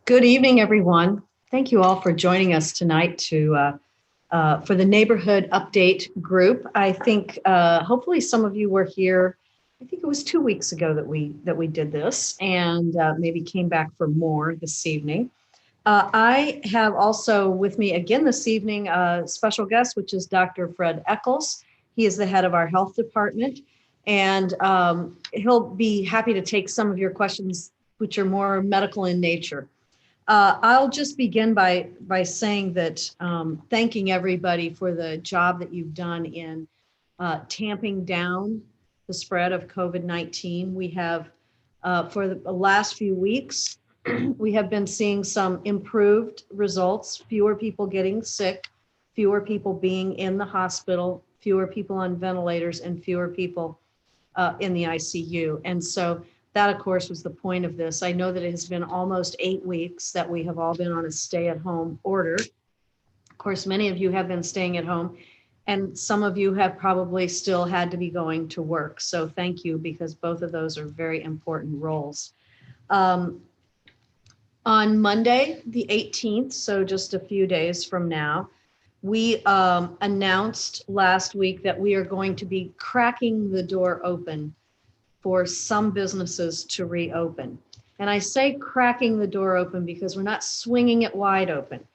Good evening, everyone. Thank you all for joining us tonight for the neighborhood update group. I think hopefully some of you were here. I think it was 2 weeks ago that we did this, and maybe came back for more this evening. I have also with me again this evening a special guest, which is Dr. Fred Echols. He is the head of our health department, and he'll be happy to take some of your questions, which are more medical in nature. I'll just begin by saying that thanking everybody for the job that you've done in tamping down the spread of COVID-19. We have, for the last few weeks, we have been seeing some improved results, fewer people getting sick, fewer people being in the hospital, fewer people on ventilators, and fewer people in the ICU. And so that, of course, was the point of this. I know that it has been almost 8 weeks that we have all been on a stay-at-home order. Of course, many of you have been staying at home, and some of you have probably still had to be going to work. So thank you, because both of those are very important roles. On Monday, the 18th, so just a few days from now, we announced last week that we are going to be cracking the door open for some businesses to reopen. And I say cracking the door open because we're not swinging it wide open.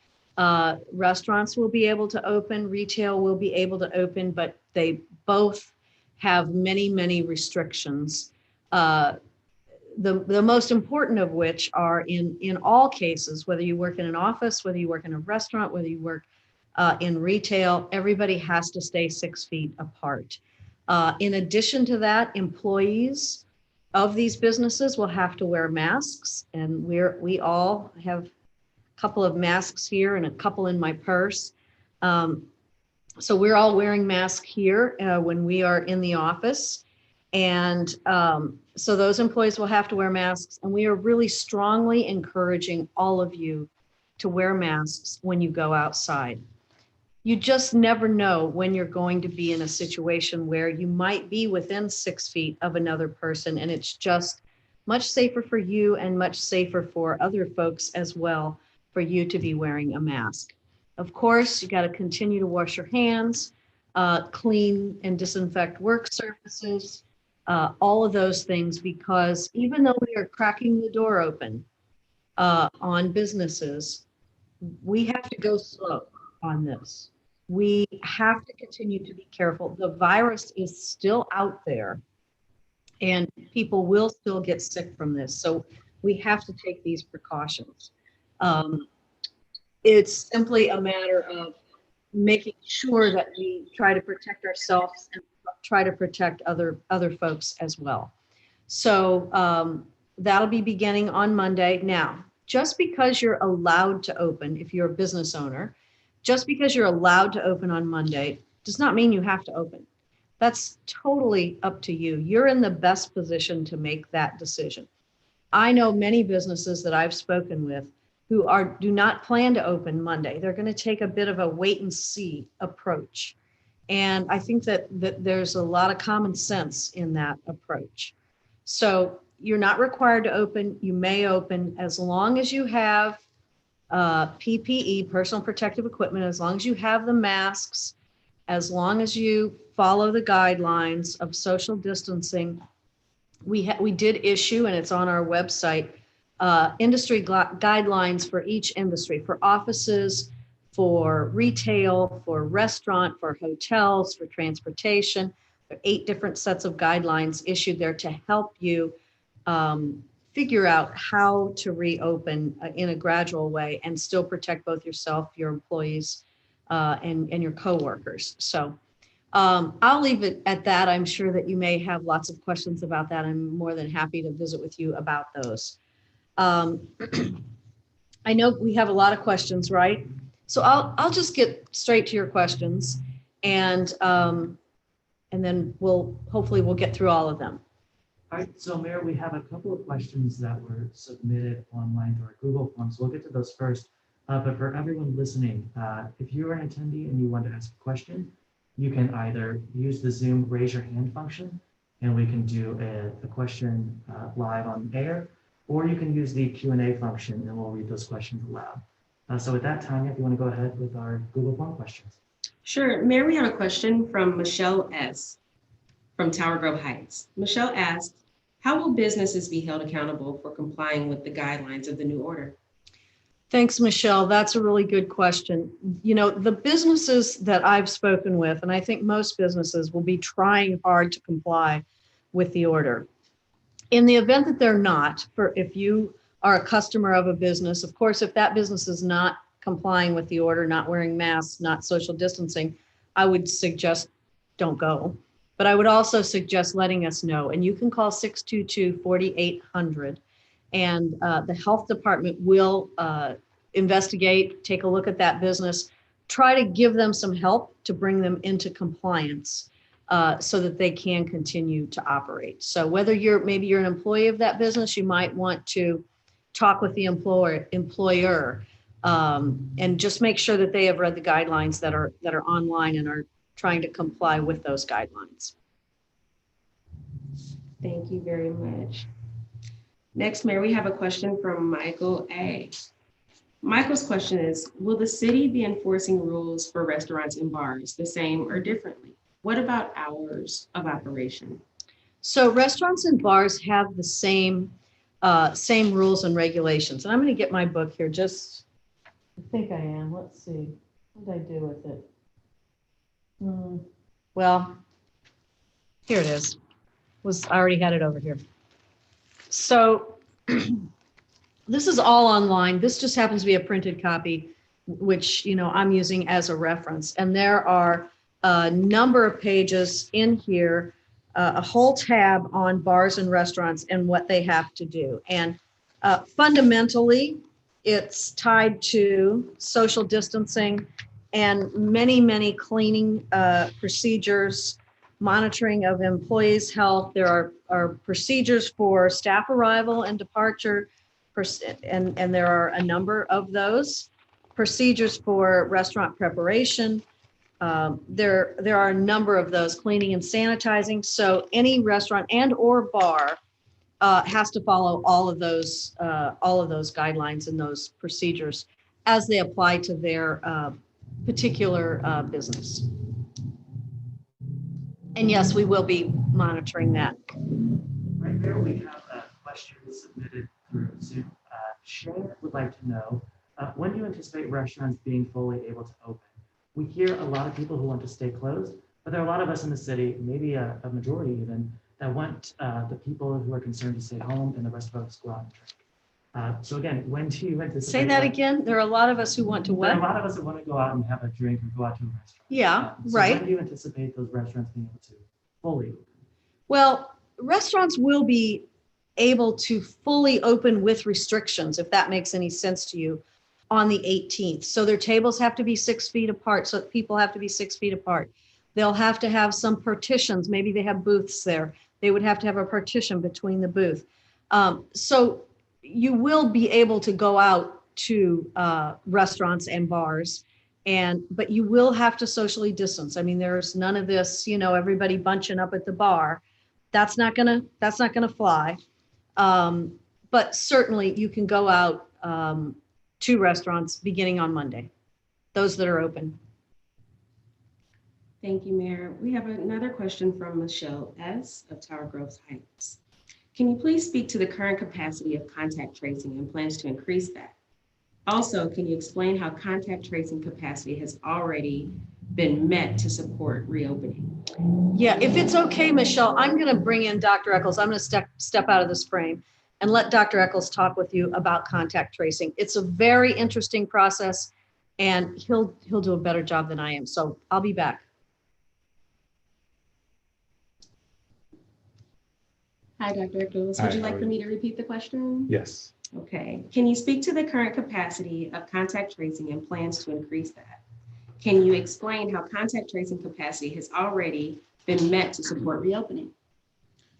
Restaurants will be able to open, retail will be able to open, but they both have many, many restrictions. The most important of which are in all cases, whether you work in an office, whether you work in a restaurant, whether you work in retail, everybody has to stay 6 feet apart. In addition to that, employees of these businesses will have to wear masks, and we all have a couple of masks here and a couple in my purse. So we're all wearing masks here when we are in the office. And so those employees will have to wear masks, and we are really strongly encouraging all of you to wear masks when you go outside. You just never know when you're going to be in a situation where you might be within 6 feet of another person, and it's just much safer for you and much safer for other folks as well for you to be wearing a mask. Of course, you got to continue to wash your hands, clean and disinfect work surfaces, all of those things, because even though we are cracking the door open on businesses, we have to go slow on this. We have to continue to be careful. The virus is still out there, and people will still get sick from this. So we have to take these precautions. It's simply a matter of making sure that we try to protect ourselves and try to protect other folks as well. So that'll be beginning on Monday. Now, just because you're allowed to open, if you're a business owner, just because you're allowed to open on Monday does not mean you have to open. That's totally up to you. You're in the best position to make that decision. I know many businesses that I've spoken with who do not plan to open Monday. They're going to take a bit of a wait and see approach. And I think that there's a lot of common sense in that approach. So you're not required to open. You may open as long as you have PPE, personal protective equipment, as long as you have the masks, as long as you follow the guidelines of social distancing. We did issue, and it's on our website, industry guidelines for each industry, for offices, for retail, for restaurant, for hotels, for transportation. There are 8 different sets of guidelines issued there to help you figure out how to reopen in a gradual way and still protect both yourself, your employees, and your coworkers. So I'll leave it at that. I'm sure that you may have lots of questions about that. I'm more than happy to visit with you about those. I know we have a lot of questions, right? So I'll just get straight to your questions, and then hopefully we'll get through all of them. All right, so Mayor, we have a couple of questions that were submitted online through our Google Forms. We'll get to those first. But for everyone listening, if you're an attendee and you want to ask a question, you can either use the Zoom raise your hand function, and we can do a question live on air, or you can use the Q&A function and we'll read those questions aloud. So with that, Tanya, if you want to go ahead with our Google Form questions. Sure. Mayor, we have a question from Michelle S. from Tower Grove Heights. Michelle asked, how will businesses be held accountable for complying with the guidelines of the new order? Thanks, Michelle. That's a really good question. You know, the businesses that I've spoken with, and I think most businesses will be trying hard to comply with the order. In the event that they're not, if you are a customer of a business, of course, if that business is not complying with the order, not wearing masks, not social distancing, I would suggest don't go. But I would also suggest letting us know, and you can call 622-4800, and the health department will investigate, take a look at that business, try to give them some help to bring them into compliance so that they can continue to operate. So whether maybe you're an employee of that business, you might want to talk with the employer and just make sure that they have read the guidelines that are online and are trying to comply with those guidelines. Thank you very much. Next, Mayor, we have a question from Michael A. Michael's question is, will the city be enforcing rules for restaurants and bars the same or differently? What about hours of operation? So restaurants and bars have the same rules and regulations. And I'm going to get my book here. I think I am. Let's see. What did I do with it? Well, here it is. I already had it over here. So this is all online. This just happens to be a printed copy, which, you know, I'm using as a reference. And there are a number of pages in here, a whole tab on bars and restaurants and what they have to do. And fundamentally, it's tied to social distancing and many, many cleaning procedures, monitoring of employees' health. There are procedures for staff arrival and departure, and there are a number of those. Procedures for restaurant preparation. There are a number of those, cleaning and sanitizing. So any restaurant and or bar has to follow all of those guidelines and those procedures as they apply to their particular business. And yes, we will be monitoring that. Right there, we have a question submitted through Zoom. Sharon would like to know, when do you anticipate restaurants being fully able to open? We hear a lot of people who want to stay closed, but there are a lot of us in the city, maybe a majority even, that want the people who are concerned to stay home and the rest of us go out and drink. So again, when do you anticipate? Say that again. There are a lot of us who want to what? There are a lot of us that want to go out and have a drink or go out to a restaurant. Yeah, So right. when do you anticipate those restaurants being able to fully open? Well, restaurants will be able to fully open with restrictions, if that makes any sense to you, on the 18th. So their tables have to be 6 feet apart. So people have to be 6 feet apart. They'll have to have some partitions. Maybe they have booths there. They would have to have a partition between the booth. So you will be able to go out to restaurants and bars, but you will have to socially distance. I mean, there's none of this, you know, everybody bunching up at the bar. That's not gonna fly. But certainly you can go out to restaurants beginning on Monday, those that are open. Thank you, Mayor. We have another question from Michelle S. of Tower Grove Heights. Can you please speak to the current capacity of contact tracing and plans to increase that? Also, can you explain how contact tracing capacity has already been met to support reopening? Yeah, if it's okay, Michelle, I'm going to bring in Dr. Echols. I'm going to step out of this frame and let Dr. Echols talk with you about contact tracing. It's a very interesting process, and he'll do a better job than I am. So I'll be back. Hi, Dr. Echols. Would you like for me to repeat the question? Yes. Okay. Can you speak to the current capacity of contact tracing and plans to increase that? Can you explain how contact tracing capacity has already been met to support reopening?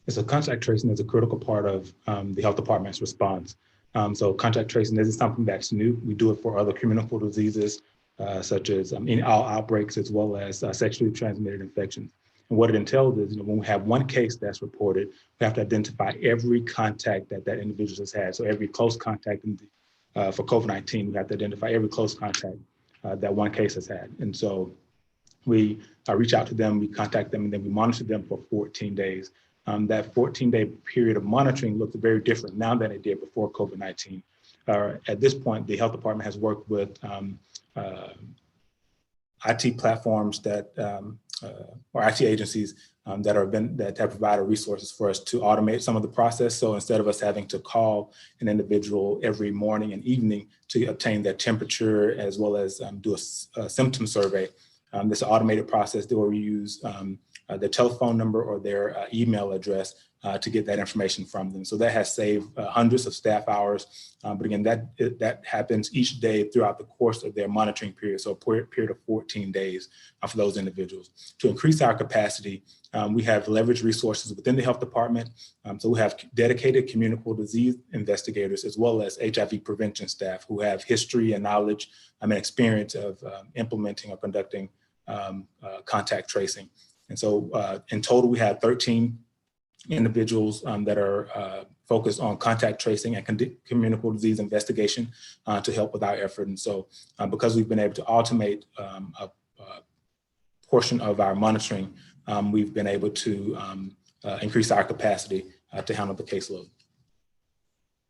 So contact tracing is a critical part of the health department's response. So contact tracing isn't something that's new. We do it for other communicable diseases, such as in all outbreaks, as well as sexually transmitted infections. And what it entails is, when we have one case that's reported, we have to identify every contact that that individual has had. So every close contact for COVID-19, we have to identify every close contact that one case has had. And so we reach out to them, we contact them, and then we monitor them for 14 days. That 14-day period of monitoring looks very different now than it did before COVID-19. At this point, the health department has worked with IT platforms or IT agencies that have provided resources for us to automate some of the process. So instead of us having to call an individual every morning and evening to obtain their temperature as well as do a symptom survey, this automated process where we use their telephone number or their email address to get that information from them. So that has saved hundreds of staff hours. But again, that happens each day throughout the course of their monitoring period. So a period of 14 days for those individuals. To increase our capacity, we have leveraged resources within the health department. So we have dedicated communicable disease investigators as well as HIV prevention staff who have history and knowledge and experience of implementing or conducting contact tracing. And so in total, we have 13 individuals that are focused on contact tracing and communicable disease investigation to help with our effort. And so because we've been able to automate a portion of our monitoring, we've been able to increase our capacity to handle the caseload.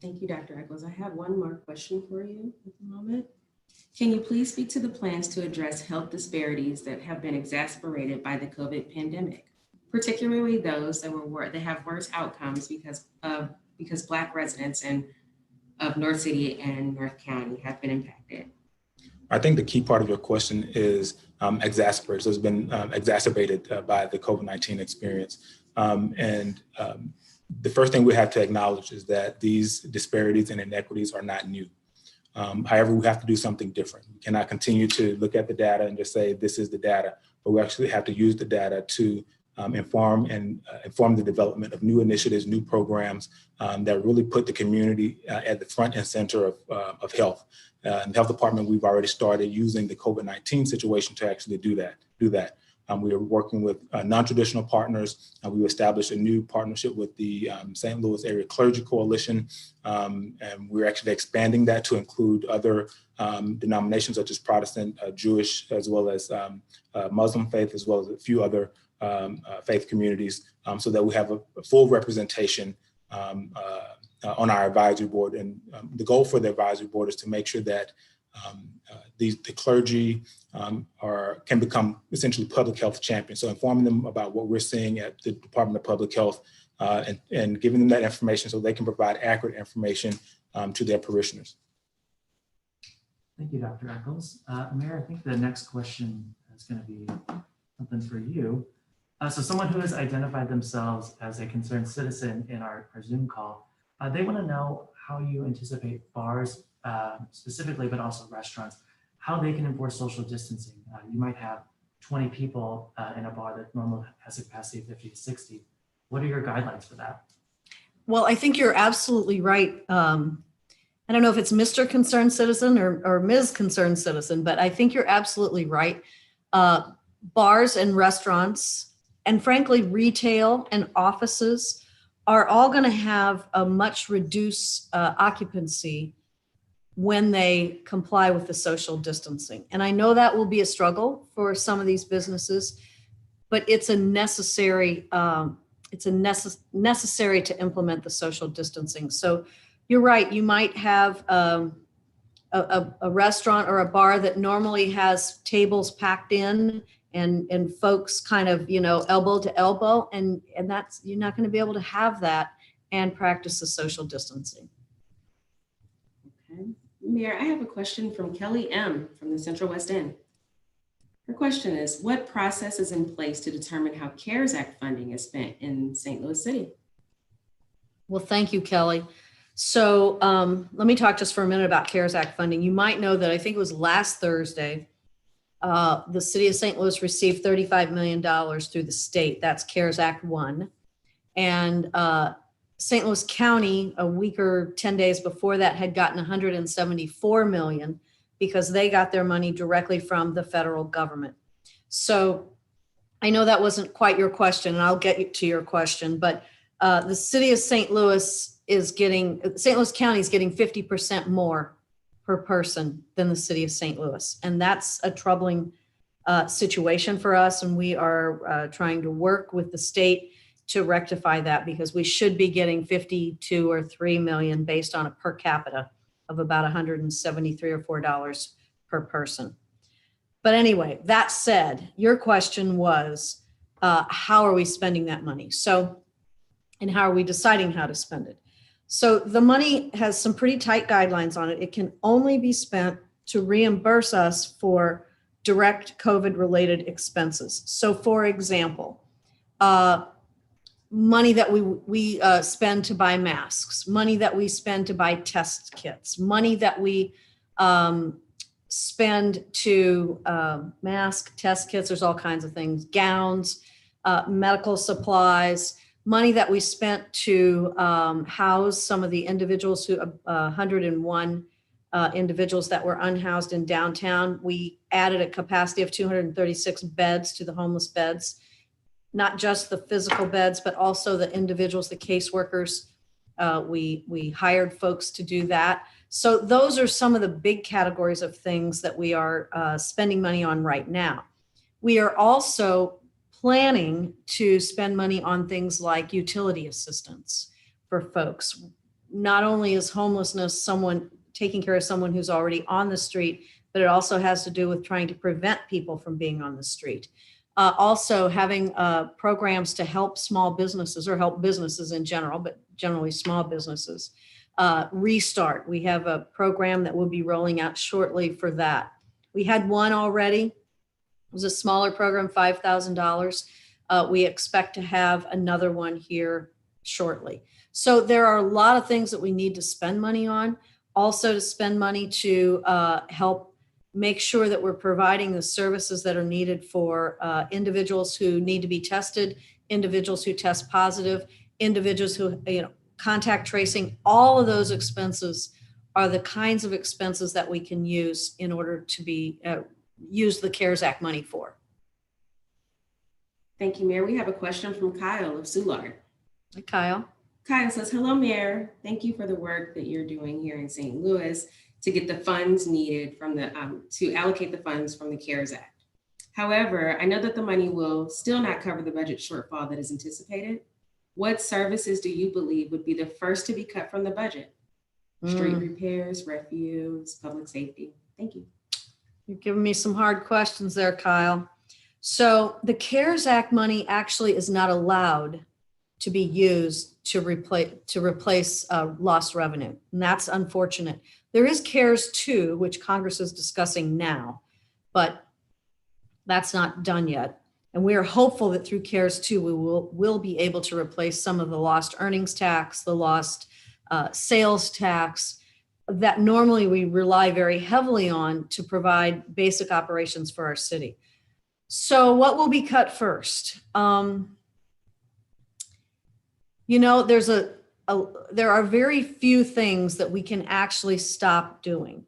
Thank you, Dr. Echols. I have one more question for you at the moment. Can you please speak to the plans to address health disparities that have been exacerbated by the COVID pandemic, particularly those that have worse outcomes because Black residents of North City and North County have been impacted? I think the key part of your question is exacerbated. So it's been exacerbated by the COVID-19 experience. The first thing we have to acknowledge is that these disparities and inequities are not new. However, we have to do something different. We cannot continue to look at the data and just say, this is the data, but we actually have to use the data to inform the development of new initiatives, new programs that really put the community at the front and center of health. In the health department, we've already started using the COVID-19 situation to actually do that. We are working with non-traditional partners. We've established a new partnership with the St. Louis Area Clergy Coalition, and we're actually expanding that to include other denominations such as Protestant, Jewish, as well as Muslim faith, as well as a few other faith communities, so that we have a full representation on our advisory board. And the goal for the advisory board is to make sure that the clergy can become essentially public health champions. So informing them about what we're seeing at the Department of Public Health and giving them that information so they can provide accurate information to their parishioners. Thank you, Dr. Echols. Mayor, I think the next question is going to be something for you. So someone who has identified themselves as a concerned citizen in our Zoom call, they want to know how you anticipate bars specifically, but also restaurants, how they can enforce social distancing. You might have 20 people in a bar that normally has a capacity of 50 to 60. What are your guidelines for that? Well, I think you're absolutely right. I don't know if it's Mr. Concerned Citizen or Ms. Concerned Citizen, but I think you're absolutely right. Bars and restaurants, and frankly, retail and offices are all going to have a much reduced occupancy when they comply with the social distancing. And I know that will be a struggle for some of these businesses, but it's necessary to implement the social distancing. So you're right, you might have a restaurant or a bar that normally has tables packed in and folks kind of, elbow to elbow, and that's, you're not going to be able to have that and practice the social distancing. Okay. Mayor, I have a question from Kelly M. from the Central West End. Her question is, what process is in place to determine how CARES Act funding is spent in St. Louis City? Well, thank you, Kelly. So let me talk just for a minute about CARES Act funding. You might know that I think it was last Thursday, the city of St. Louis received $35 million through the state. That's CARES Act 1. And St. Louis County, a week or 10 days before that, had gotten $174 million because they got their money directly from the federal government. So I know that wasn't quite your question, and I'll get to your question, but the city of St. Louis St. Louis County is getting 50% more per person than the city of St. Louis. And that's a troubling situation for us. And we are trying to work with the state to rectify that, because we should be getting 52 or 3 million based on a per capita of about $173 or $4 per person. But anyway, that said, your question was, how are we spending that money? And how are we deciding how to spend it? So the money has some pretty tight guidelines on it. It can only be spent to reimburse us for direct COVID-related expenses. So for example, money that we spend to buy masks, money that we spend to buy test kits, money that we spend to mask, test kits, there's all kinds of things, gowns, medical supplies, money that we spent to house some of the individuals 101 individuals that were unhoused in downtown. We added a capacity of 236 beds to the homeless beds, not just the physical beds, but also the individuals, the caseworkers. We hired folks to do that. So those are some of the big categories of things that we are spending money on right now. We are also planning to spend money on things like utility assistance for folks. Not only is homelessness taking care of someone who's already on the street, but it also has to do with trying to prevent people from being on the street. Also having programs to help small businesses, or help businesses in general, but generally small businesses, restart. We have a program that we'll be rolling out shortly for that. We had one already. It was a smaller program, $5,000. We expect to have another one here shortly. So there are a lot of things that we need to spend money on. Also to spend money to help make sure that we're providing the services that are needed for individuals who need to be tested, individuals who test positive, individuals who, contact tracing. All of those expenses are the kinds of expenses that we can use in order to be use the CARES Act money for. Thank you, Mayor. We have a question from Kyle of Soulard. Hi, Kyle. Kyle says, hello, Mayor. Thank you for the work that you're doing here in St. Louis to get the funds needed from to allocate the funds from the CARES Act. However, I know that the money will still not cover the budget shortfall that is anticipated. What services do you believe would be the first to be cut from the budget? Street repairs, refuse, public safety. Thank you. You're giving me some hard questions there, Kyle. So the CARES Act money actually is not allowed to be used to replace lost revenue. And that's unfortunate. There is CARES 2, which Congress is discussing now, but that's not done yet. And we are hopeful that through CARES 2, we will be able to replace some of the lost earnings tax, the lost sales tax that normally we rely very heavily on to provide basic operations for our city. So what will be cut first? There are very few things that we can actually stop doing.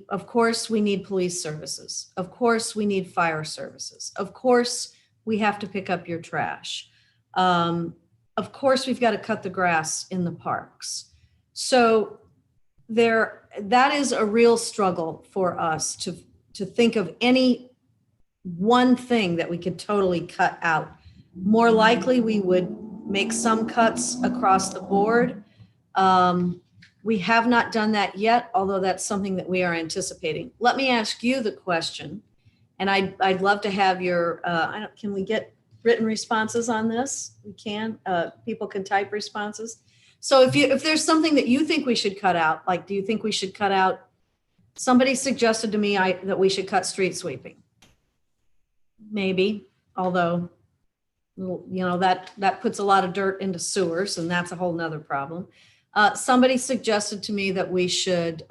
Of course, we need police services. Of course, we need fire services. Of course, we have to pick up your trash. Of course, we've got to cut the grass in the parks. So that is a real struggle for us to think of any one thing that we could totally cut out. More likely, we would make some cuts across the board. We have not done that yet, although that's something that we are anticipating. Let me ask you the question, and I'd love to have your, can we get written responses on this? We can, people can type responses. So if there's something that you think we should cut out, like, do you think we should cut out, somebody suggested to me that we should cut street sweeping. Maybe, although, that puts a lot of dirt into sewers, and that's a whole nother problem. Somebody suggested to me that we should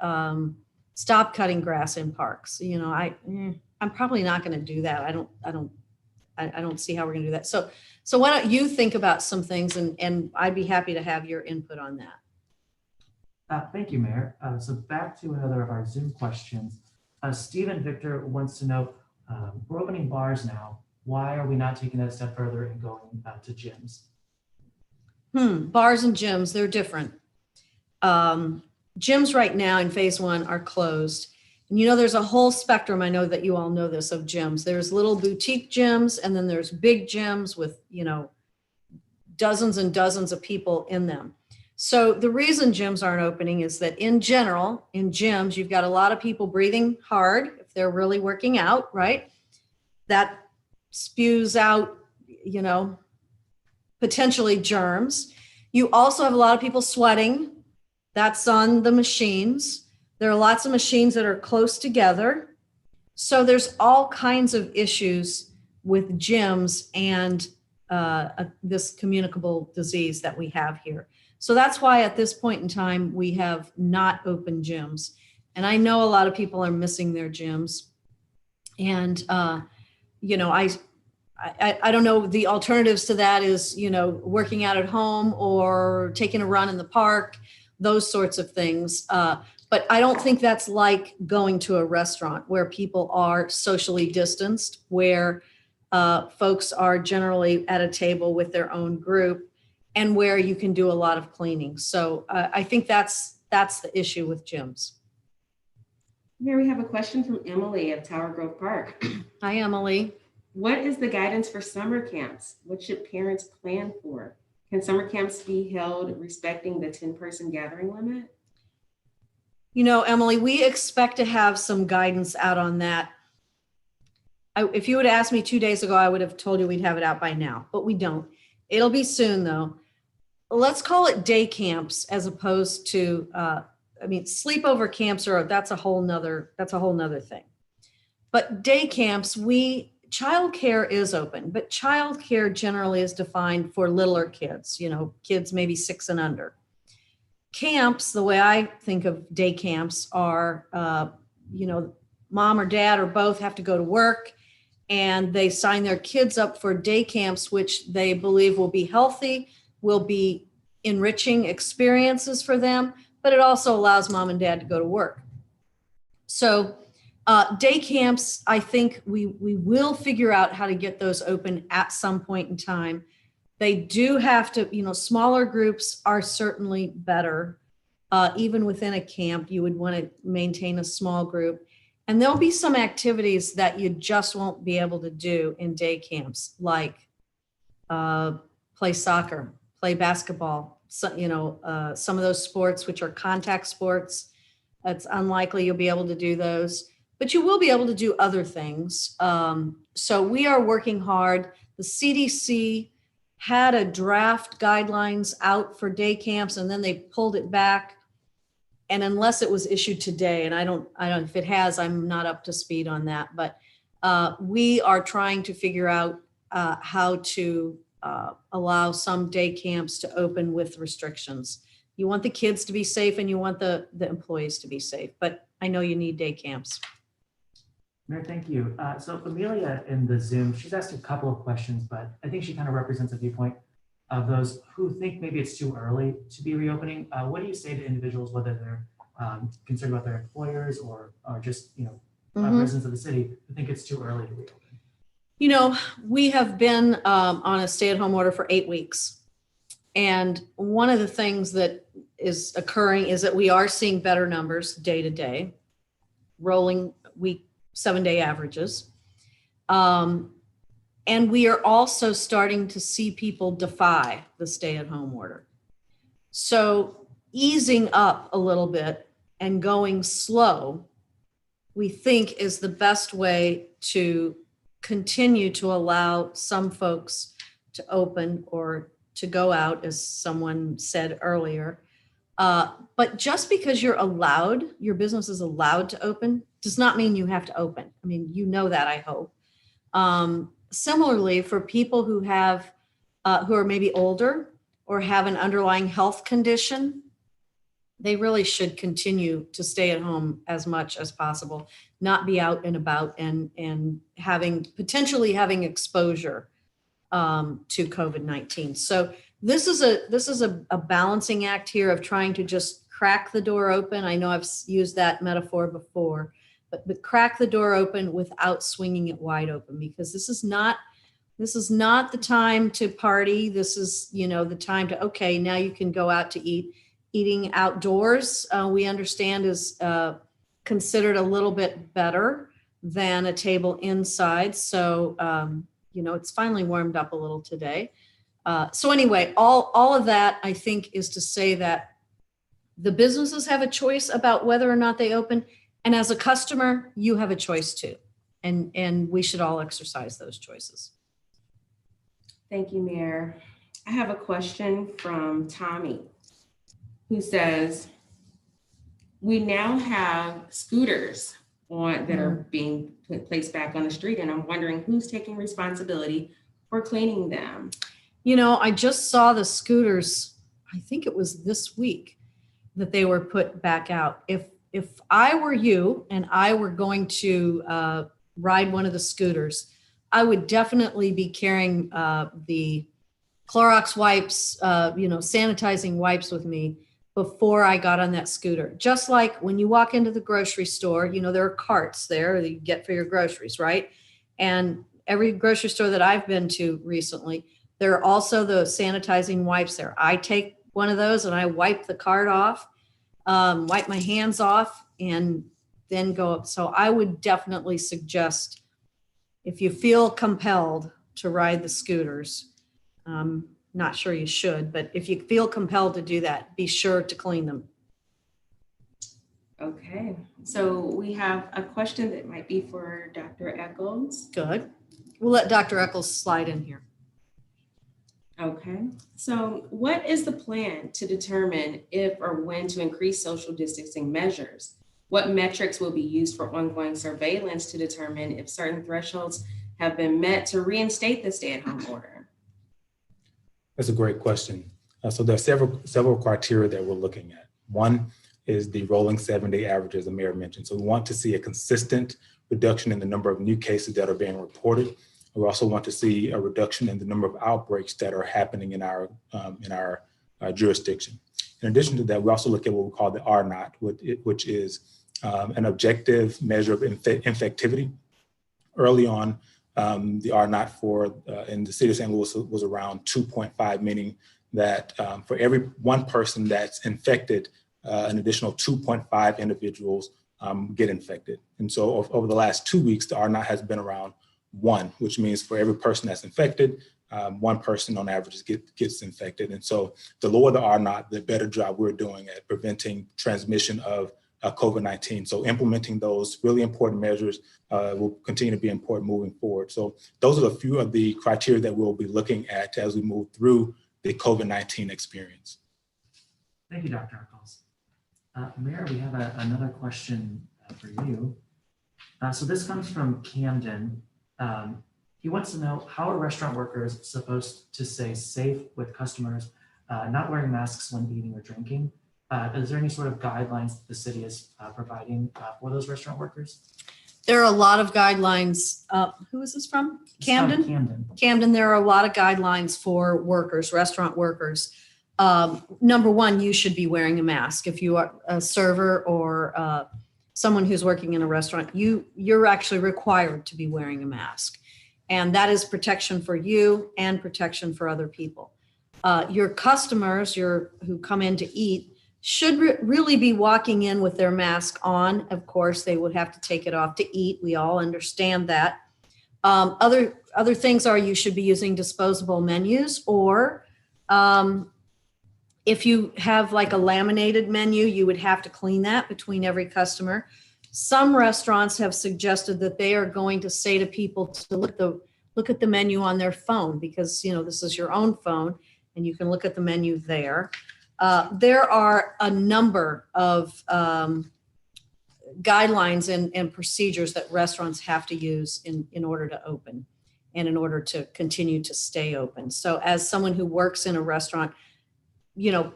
stop cutting grass in parks. I'm probably not going to do that. I don't see how we're going to do that. So why don't you think about some things, and I'd be happy to have your input on that. Thank you, Mayor. So back to another of our Zoom questions. Stephen Victor wants to know, we're opening bars now. why are we not taking that a step further and going to gyms? Bars and gyms, they're different. Gyms right now in phase one are closed. And there's a whole spectrum, I know that you all know this, of gyms. There's little boutique gyms, and then there's big gyms with, dozens and dozens of people in them. So the reason gyms aren't opening is that in general, in gyms, you've got a lot of people breathing hard if they're really working out, right? That spews out, potentially germs. You also have a lot of people sweating. That's on the machines. There are lots of machines that are close together. So there's all kinds of issues with gyms and this communicable disease that we have here. So that's why at this point in time, we have not opened gyms. And I know a lot of people are missing their gyms. And, I don't know, the alternatives to that is, working out at home or taking a run in the park, those sorts of things. But I don't think that's like going to a restaurant where people are socially distanced, where folks are generally at a table with their own group, and where you can do a lot of cleaning. So I think that's the issue with gyms. Here we have a question from Emily of Tower Grove Park. Hi, Emily. What is the guidance for summer camps? What should parents plan for? Can summer camps be held respecting the 10-person gathering limit? Emily, we expect to have some guidance out on that. If you would ask me 2 days ago, I would have told you we'd have it out by now, but we don't. It'll be soon though. Let's call it day camps as opposed to, sleepover camps that's a whole nother thing. But day camps, childcare is open, but childcare generally is defined for littler kids, kids maybe 6 and under. Camps, the way I think of day camps are, mom or dad or both have to go to work, and they sign their kids up for day camps, which they believe will be healthy, will be enriching experiences for them, but it also allows mom and dad to go to work. So day camps, I think we will figure out how to get those open at some point in time. They do have to, smaller groups are certainly better. Even within a camp, you would want to maintain a small group. And there'll be some activities that you just won't be able to do in day camps, like play soccer, play basketball, some of those sports which are contact sports. It's unlikely you'll be able to do those, but you will be able to do other things. So we are working hard. The CDC had a draft guidelines out for day camps, and then they pulled it back. And unless it was issued today, and I don't, if it has, I'm not up to speed on that, but we are trying to figure out how to allow some day camps to open with restrictions. You want the kids to be safe and you want the employees to be safe, but I know you need day camps. Mayor, thank you. So Amelia in the Zoom, she's asked a couple of questions, but I think she kind of represents a viewpoint of those who think maybe it's too early to be reopening. What do you say to individuals, whether they're concerned about their employers or just residents of the city, who think it's too early to reopen? We have been on a stay-at-home order for 8 weeks. And one of the things that is occurring is that we are seeing better numbers day to day, rolling week 7-day averages. And we are also starting to see people defy the stay-at-home order. So easing up a little bit and going slow, we think is the best way to continue to allow some folks to open or to go out, as someone said earlier. But just because you're allowed, your business is allowed to open, does not mean you have to open. I mean, that, I hope. Similarly, for people who have, who are maybe older or have an underlying health condition, they really should continue to stay at home as much as possible, not be out and about and potentially having exposure to COVID-19. So this is a balancing act here of trying to just crack the door open. I know I've used that metaphor before, but crack the door open without swinging it wide open, because this is not This is not the time to party. This is, the time to, okay, now you can go out to eat. Eating outdoors, we understand is considered a little bit better than a table inside. So, it's finally warmed up a little today. So anyway, all of that, I think, is to say that the businesses have a choice about whether or not they open. And as a customer, you have a choice too. And we should all exercise those choices. Thank you, Mayor. I have a question from Tommy, who says, we now have scooters that are being placed back on the street, and I'm wondering who's taking responsibility for cleaning them. I just saw the scooters, I think it was this week that they were put back out. If I were you and I were going to ride one of the scooters, I would definitely be carrying the Clorox wipes, sanitizing wipes with me before I got on that scooter. Just like when you walk into the grocery store, there are carts there that you get for your groceries, right? And every grocery store that I've been to recently, there are also the sanitizing wipes there. I take one of those and I wipe the cart off, wipe my hands off, and then go up. So I would definitely suggest, if you feel compelled to ride the scooters, not sure you should, but if you feel compelled to do that, be sure to clean them. Okay, so we have a question that might be for Dr. Echols. Good. We'll let Dr. Echols slide in here. Okay, so what is the plan to determine if or when to increase social distancing measures? What metrics will be used for ongoing surveillance to determine if certain thresholds have been met to reinstate the stay-at-home order? That's a great question. So there are several criteria that we're looking at. One is the rolling 7-day average, as the mayor mentioned. So we want to see a consistent reduction in the number of new cases that are being reported. We also want to see a reduction in the number of outbreaks that are happening in our jurisdiction. In addition to that, we also look at what we call the R0, which is an objective measure of infectivity. Early on, the R0 for in the city of St. Louis was around 2.5, meaning that for every one person that's infected, an additional 2.5 individuals get infected. And so over the last 2 weeks, the R0 has been around 1, which means for every person that's infected, one person on average gets infected. And so the lower the R0, the better job we're doing at preventing transmission of COVID-19. So implementing those really important measures will continue to be important moving forward. So those are a few of the criteria that we'll be looking at as we move through the COVID-19 experience. Thank you, Dr. Echols. Mayor, we have another question for you. So this comes from Camden. He wants to know, how are restaurant workers supposed to stay safe with customers not wearing masks when eating or drinking? Is there any sort of guidelines the city is providing for those restaurant workers? There are a lot of guidelines. Who is this from? Camden? Camden, there are a lot of guidelines for workers, restaurant workers. Number one, you should be wearing a mask. If you are a server or someone who's working in a restaurant, you're actually required to be wearing a mask. And that is protection for you and protection for other people. Your customers, who come in to eat, should really be walking in with their mask on. Of course, they would have to take it off to eat. We all understand that. Other things are, you should be using disposable menus, or if you have like a laminated menu, you would have to clean that between every customer. Some restaurants have suggested that they are going to say to people to look at the menu on their phone, because this is your own phone and you can look at the menu there. There are a number of guidelines and procedures that restaurants have to use in order to open and in order to continue to stay open. So as someone who works in a restaurant, go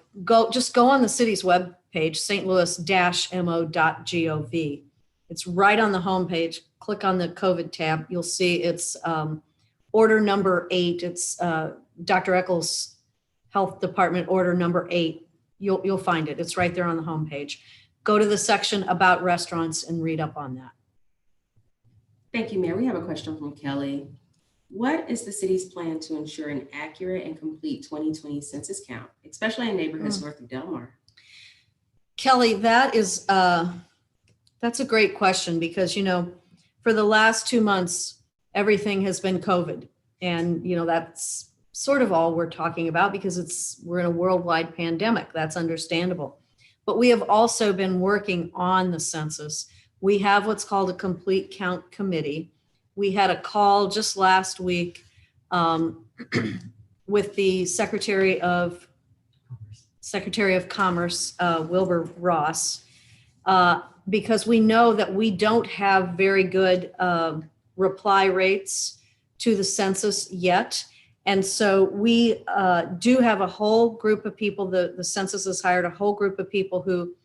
on the city's webpage, stlouis-mo.gov. It's right on the homepage. Click on the COVID tab. You'll see it's order number 8. It's Dr. Echols' Health Department order number 8. You'll find it. It's right there on the homepage. Go to the section about restaurants and read up on that. Thank you, Mayor. We have a question from Kelly. What is the city's plan to ensure an accurate and complete 2020 census count, especially in neighborhoods north of Delmar? Kelly, that's a great question because, for the last 2 months, everything has been COVID. And, that's sort of all we're talking about because we're in a worldwide pandemic. That's understandable. But we have also been working on the census. We have what's called a complete count committee. We had a call just last week with the Secretary of Commerce, Wilbur Ross, because we know that we don't have very good reply rates to the census yet. And so we do have a whole group of people, the census has hired a whole group of people who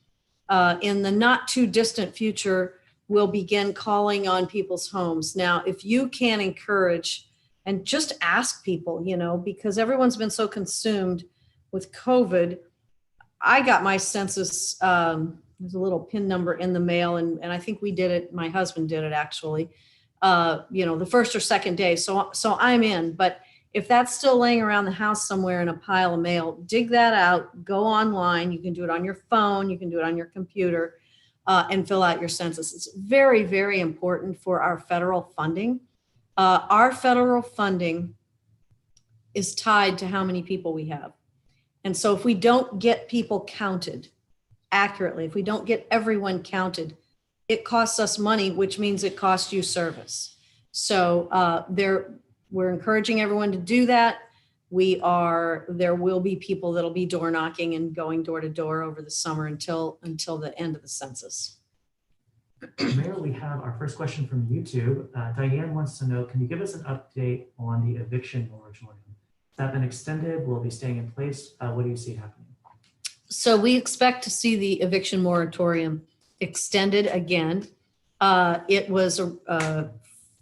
in the not too distant future will begin calling on people's homes. Now, if you can encourage and just ask people, because everyone's been so consumed with COVID. I got my census, there's a little PIN number in the mail, and I think we did it, my husband did it actually, the first or second day. So I'm in, but if that's still laying around the house somewhere in a pile of mail, dig that out, go online. You can do it on your phone, you can do it on your computer, and fill out your census. It's very, very important for our federal funding. Our federal funding is tied to how many people we have. And so if we don't get people counted accurately, if we don't get everyone counted, it costs us money, which means it costs you service. So we're encouraging everyone to do that. There will be people that'll be door knocking and going door to door over the summer until the end of the census. Mayor, we have our first question from YouTube. Diane wants to know, can you give us an update on the eviction moratorium? Has that been extended? Will it be staying in place? What do you see happening? So we expect to see the eviction moratorium extended again. It was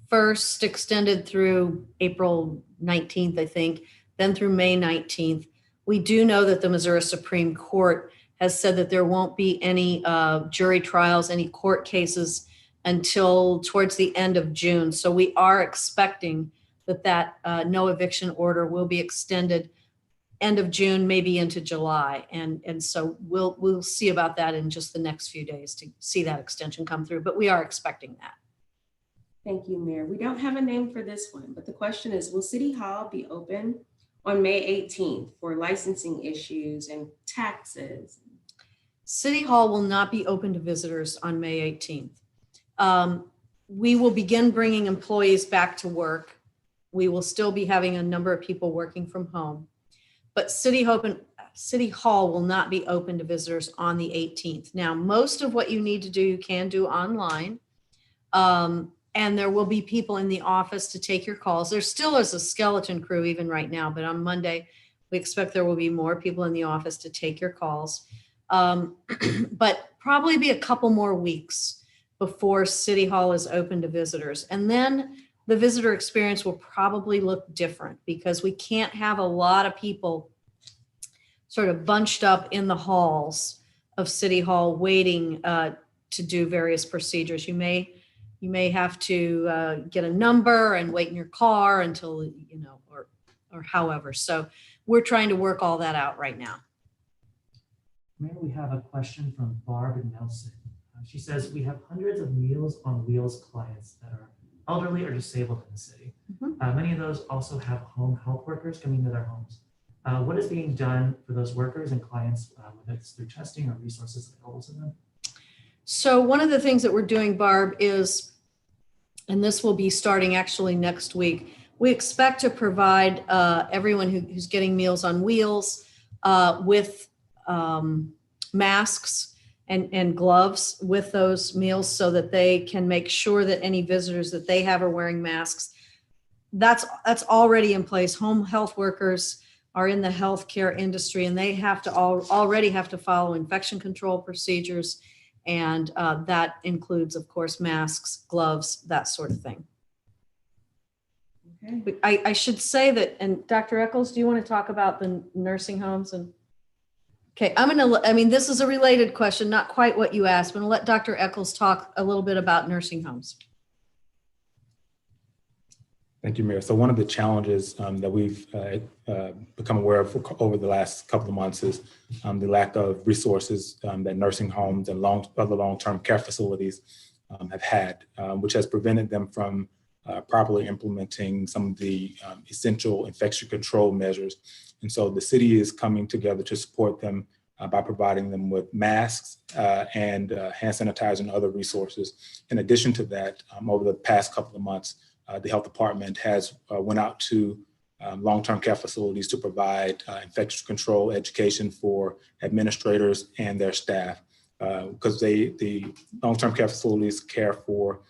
first extended through April 19th, I think, then through May 19th. We do know that the Missouri Supreme Court has said that there won't be any jury trials, any court cases until towards the end of June. So we are expecting that no eviction order will be extended end of June, maybe into July. And so we'll see about that in just the next few days to see that extension come through, but we are expecting that. Thank you, Mayor. We don't have a name for this one, but the question is, will City Hall be open on May 18th for licensing issues and taxes? City Hall will not be open to visitors on May 18th. We will begin bringing employees back to work. We will still be having a number of people working from home, but City Hall will not be open to visitors on the 18th. Now, most of what you need to do, you can do online. And there will be people in the office to take your calls. There still is a skeleton crew even right now, but on Monday, we expect there will be more people in the office to take your calls. But probably be a couple more weeks before City Hall is open to visitors. And then the visitor experience will probably look different because we can't have a lot of people sort of bunched up in the halls of City Hall waiting to do various procedures. You may have to get a number and wait in your car until, or however. So we're trying to work all that out right now. Mayor, we have a question from Barb Nelson. She says, we have hundreds of Meals on Wheels clients that are elderly or disabled in the city. Mm-hmm. Many of those also have home health workers coming to their homes. What is being done for those workers and clients, whether it's through testing or resources available to them? So one of the things that we're doing, Barb, is, and this will be starting actually next week, we expect to provide everyone who's getting Meals on Wheels with masks and gloves with those meals so that they can make sure that any visitors that they have are wearing masks. That's already in place. Home health workers are in the healthcare industry and they have to already have to follow infection control procedures. And that includes, of course, masks, gloves, that sort of thing. Okay. But I should say that, and Dr. Echols, do you want to talk about the nursing homes? Okay, this is a related question, not quite what you asked, but I'm gonna let Dr. Echols talk a little bit about nursing homes. Thank you, Mayor. So one of the challenges that we've become aware of over the last couple of months is the lack of resources that nursing homes and other long-term care facilities have had, which has prevented them from properly implementing some of the essential infection control measures. And so the city is coming together to support them by providing them with masks and hand sanitizer and other resources. In addition to that, over the past couple of months, the health department has went out to long-term care facilities to provide infection control education for administrators and their staff, because the long-term care facilities care for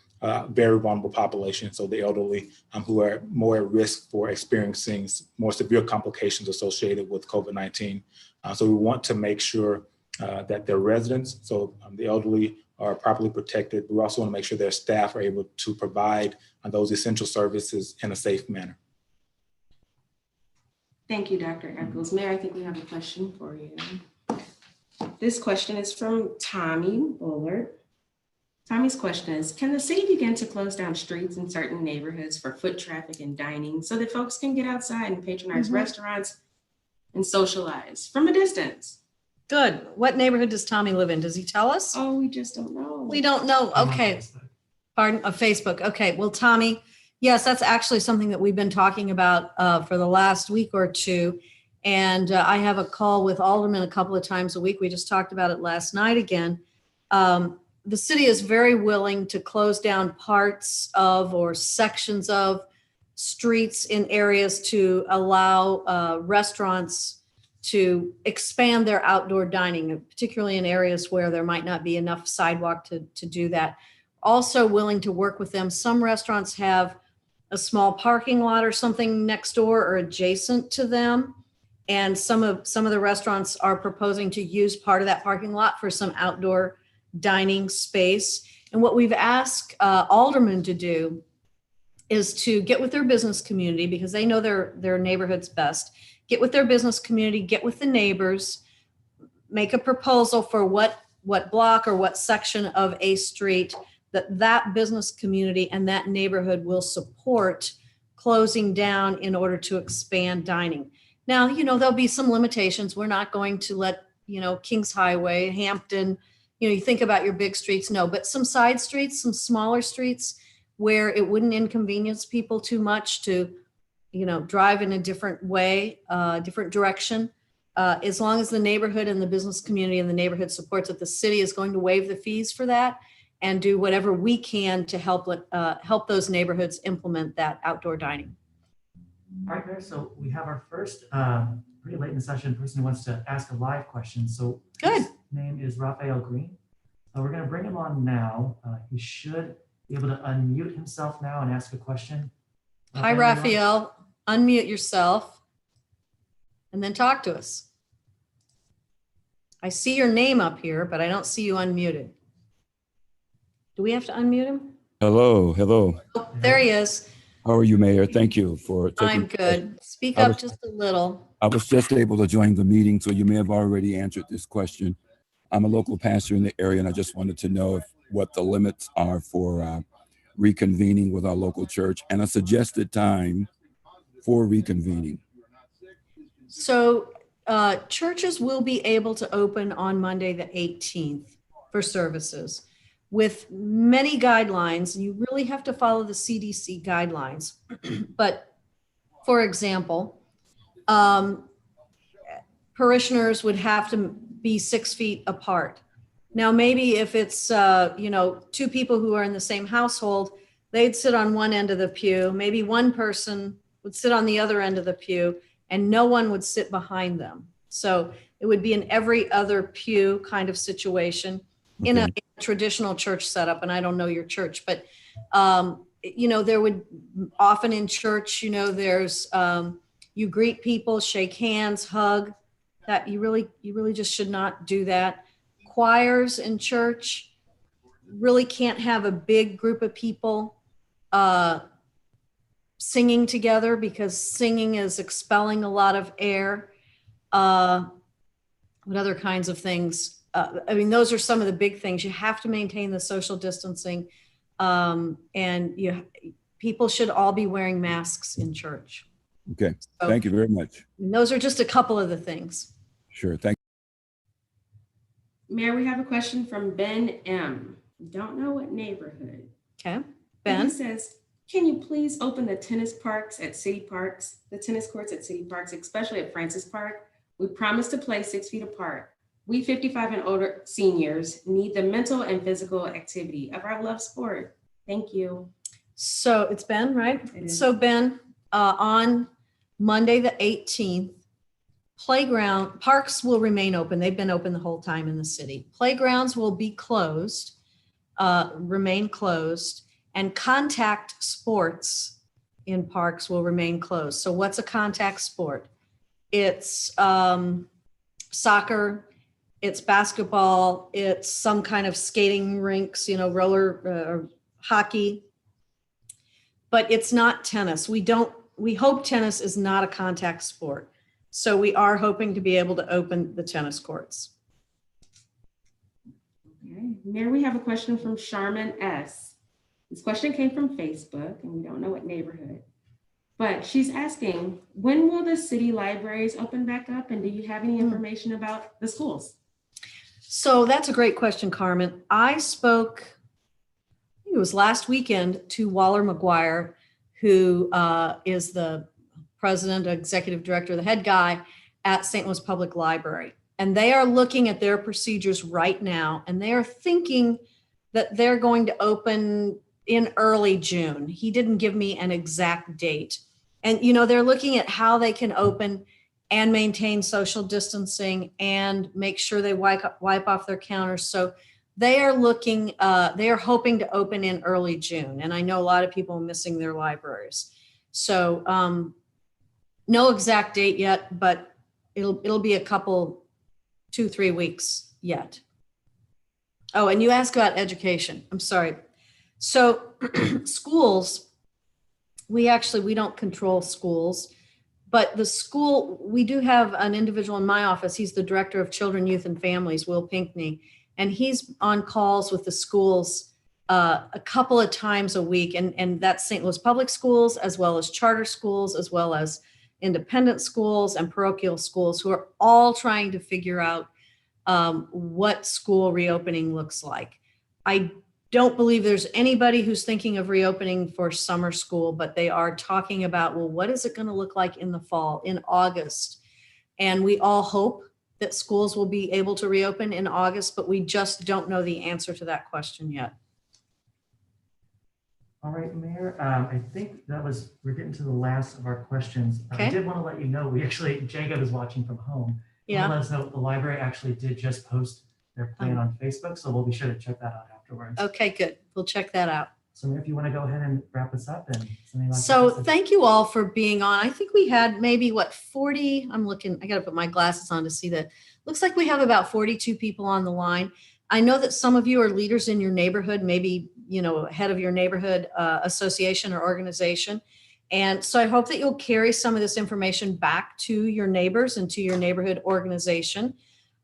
very vulnerable population, so the elderly who are more at risk for experiencing more severe complications associated with COVID-19. So we want to make sure that their residents, so the elderly, are properly protected. We also want to make sure their staff are able to provide those essential services in a safe manner. Thank you, Dr. Echols. Mayor, I think we have a question for you. This question is from Tommy Bullard. Tommy's question is, can the city begin to close down streets in certain neighborhoods for foot traffic and dining so that folks can get outside and patronize restaurants and socialize from a distance? Good. What neighborhood does Tommy live in? Does he tell us? Oh, we just don't know. We don't know. Okay. Pardon, of Facebook. Okay. Well, Tommy, yes, that's actually something that we've been talking about for the last week or two. And I have a call with aldermen a couple of times a week. We just talked about it last night again. The city is very willing to close down parts of or sections of streets in areas to allow restaurants to expand their outdoor dining, particularly in areas where there might not be enough sidewalk to do that. Also willing to work with them. Some restaurants have a small parking lot or something next door or adjacent to them. And some of the restaurants are proposing to use part of that parking lot for some outdoor dining space. And what we've asked aldermen to do is to get with their business community, because they know their neighborhoods best. Get with their business community, get with the neighbors, make a proposal for what block or what section of a street that business community and that neighborhood will support closing down in order to expand dining. Now, there'll be some limitations. We're not going to let, Kings Highway, Hampton, you think about your big streets, no, but some side streets, some smaller streets where it wouldn't inconvenience people too much to drive in a different way, different direction. As long as the neighborhood and the business community and the neighborhood supports it, the city is going to waive the fees for that and do whatever we can to help those neighborhoods implement that outdoor dining. All right, Mayor, so we have our first, pretty late in the session, person who wants to ask a live question. So good. His name is Raphael Green. We're going to bring him on now. He should be able to unmute himself now and ask a question. Hi, Raphael. Unmute yourself and then talk to us. I see your name up here, but I don't see you unmuted. Do we have to unmute him? Hello. Oh, there he is. How are you, Mayor? Thank you for taking. I'm good. Speak up just a little. I was just able to join the meeting, so you may have already answered this question. I'm a local pastor in the area, and I just wanted to know what the limits are for reconvening with our local church and a suggested time for reconvening. So churches will be able to open on Monday the 18th for services with many guidelines. You really have to follow the CDC guidelines. But for example, parishioners would have to be 6 feet apart. Now, maybe if it's, two people who are in the same household, they'd sit on one end of the pew. Maybe one person would sit on the other end of the pew and no one would sit behind them. So it would be an every other pew kind of situation. Okay. In a traditional church setup. And I don't know your church, but, there would often in church, there's, you greet people, shake hands, hug. That you really just should not do that. Choirs in church really can't have a big group of people singing together, because singing is expelling a lot of air. What other kinds of things? Those are some of the big things. You have to maintain the social distancing, and people should all be wearing masks in church. Okay, So, thank you very much. and those are just a couple of the things. Sure, thank Mayor, we have a question from Ben M. Don't know what neighborhood. Okay, But he Ben? says, can you please open the tennis parks at city parks, the tennis courts at city parks, especially at Francis Park? We promised to play 6 feet apart. We 55 and older seniors need the mental and physical activity of our love sport. Thank you. So it's Ben, right? It is. So Ben, on Monday, the 18th, parks will remain open. They've been open the whole time in the city. Playgrounds will be closed, remain closed, and contact sports in parks will remain closed. So what's a contact sport? It's soccer, it's basketball, it's some kind of skating rinks, roller hockey, but it's not tennis. We hope tennis is not a contact sport. So we are hoping to be able to open the tennis courts. Okay. Mayor, we have a question from Charmin S. This question came from Facebook, and we don't know what neighborhood, but she's asking, when will the city libraries open back up? And do you have any information about the schools? So that's a great question, Carmen. I spoke, I think it was last weekend, to Waller McGuire, who is the president, executive director, the head guy at St. Louis Public Library. And they are looking at their procedures right now, and they are thinking that they're going to open in early June. He didn't give me an exact date. And, they're looking at how they can open and maintain social distancing and make sure they wipe off their counters. So they are hoping to open in early June. And I know a lot of people are missing their libraries. So no exact date yet, but it'll be a couple, 2-3 weeks yet. Oh, and you asked about education. I'm sorry. So schools, we don't control schools, but the school, we do have an individual in my office. He's the director of children, youth, and families, Will Pinkney, and he's on calls with the schools a couple of times a week. And that's St. Louis Public Schools, as well as charter schools, as well as independent schools and parochial schools, who are all trying to figure out what school reopening looks like. I don't believe there's anybody who's thinking of reopening for summer school, but they are talking about, well, what is it going to look like in the fall, in August? And we all hope that schools will be able to reopen in August, but we just don't know the answer to that question yet. All right, Mayor, I think we're getting to the last of our questions. Okay. I did want to let you know, Jacob is watching from home. Yeah. Let us know the library actually did just post their plan on Facebook, so we'll be sure to check that out afterwards. Okay, good. We'll check that out. So Mayor, if you want to go ahead and wrap us up and something like So that. thank you all for being on. I think we had maybe 40, I got to put my glasses on to see that. Looks like we have about 42 people on the line. I know that some of you are leaders in your neighborhood, maybe, head of your neighborhood association or organization. And so I hope that you'll carry some of this information back to your neighbors and to your neighborhood organization.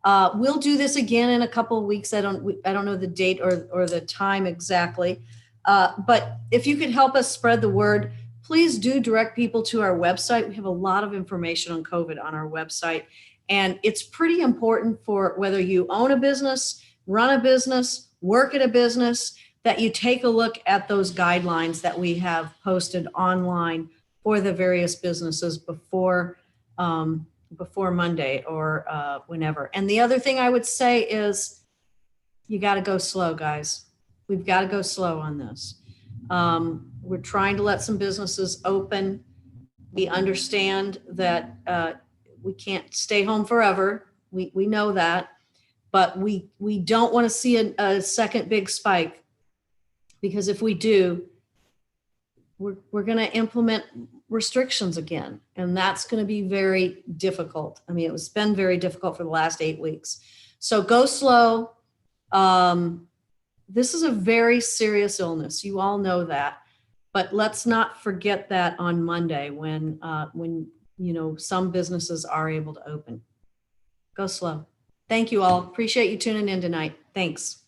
We'll do this again in a couple of weeks. I don't know the date or the time exactly. But if you could help us spread the word, please do direct people to our website. We have a lot of information on COVID on our website. And it's pretty important for whether you own a business, run a business, work at a business, that you take a look at those guidelines that we have posted online for the various businesses before Monday or whenever. And the other thing I would say is you got to go slow, guys. We've got to go slow on this. We're trying to let some businesses open. We understand that we can't stay home forever. We know that, but we don't want to see a second big spike, because if we do, we're going to implement restrictions again, and that's going to be very difficult. I mean, it's been very difficult for the last 8 weeks. So go slow. This is a very serious illness. You all know that, but let's not forget that on Monday when some businesses are able to open. Go slow. Thank you all. Appreciate you tuning in tonight. Thanks.